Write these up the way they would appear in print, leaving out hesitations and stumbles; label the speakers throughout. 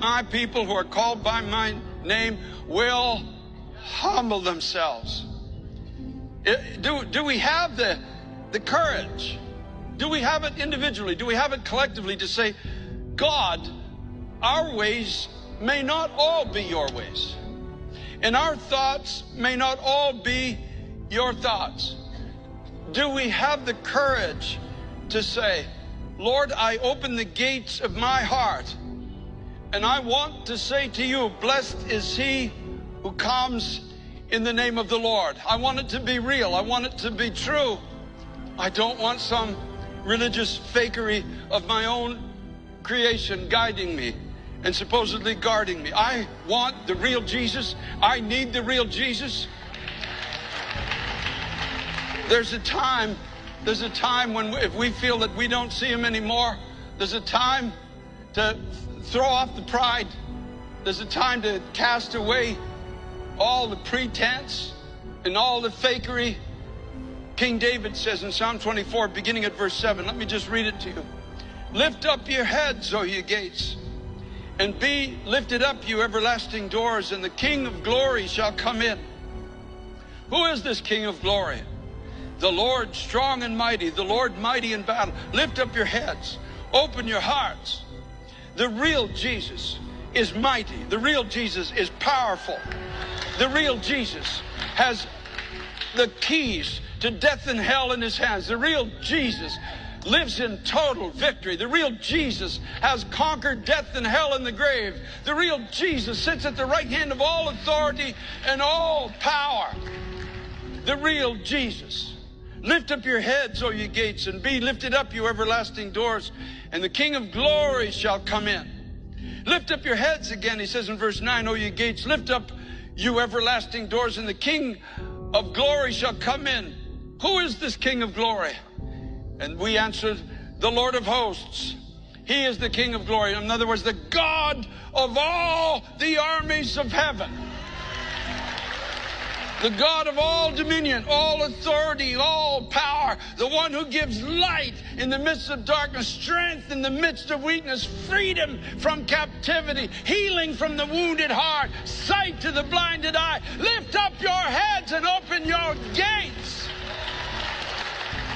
Speaker 1: my people who are called by my name will humble themselves. Do we have the courage? Do we have it individually? Do we have it collectively to say, God, our ways may not all be your ways, and our thoughts may not all be your thoughts? Do we have the courage to say, Lord, I open the gates of my heart, and I want to say to you, blessed is he who comes in the name of the Lord. I want it to be real. I want it to be true. I don't want some religious fakery of my own creation guiding me and supposedly guarding me. I want the real Jesus. I need the real Jesus. There's a time when if we feel that we don't see him anymore, there's a time to throw off the pride. There's a time to cast away all the pretense and all the fakery. King David says in Psalm 24, beginning at verse 7, let me just read it to you. Lift up your heads, O ye gates, and be lifted up, you everlasting doors, and the King of glory shall come in. Who is this King of glory? The Lord strong and mighty, the Lord mighty in battle. Lift up your heads, open your hearts. The real Jesus is mighty. The real Jesus is powerful. The real Jesus has the keys to death and hell in his hands. The real Jesus lives in total victory. The real Jesus has conquered death and hell in the grave. The real Jesus sits at the right hand of all authority and all power. The real Jesus. Lift up your heads, O ye gates, and be lifted up, you everlasting doors, and the King of glory shall come in. Lift up your heads again, he says in verse 9, O ye gates, lift up, you everlasting doors, and the King of glory shall come in. Who is this King of glory? And we answered, the Lord of hosts. He is the King of glory. In other words, the God of all the armies of heaven. The God of all dominion, all authority, all power. The one who gives light in the midst of darkness, strength in the midst of weakness, freedom from captivity, healing from the wounded heart, sight to the blinded eye. Lift up your heads and open your gates,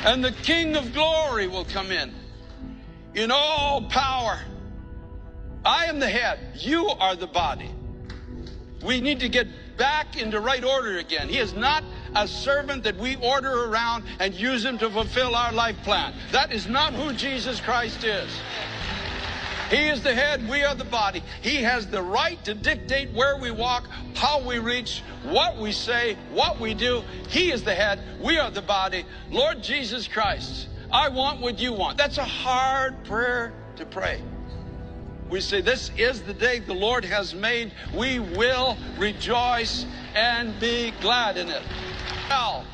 Speaker 1: and the King of glory will come in all power. I am the head. You are the body. We need to get back into right order again. He is not a servant that we order around and use him to fulfill our life plan. That is not who Jesus Christ is. He is the head, we are the body. He has the right to dictate where we walk, how we reach, what we say, what we do. He is the head, we are the body. Lord Jesus Christ, I want what you want. That's a hard prayer to pray. We say, this is the day the Lord has made. We will rejoice and be glad in it. Well,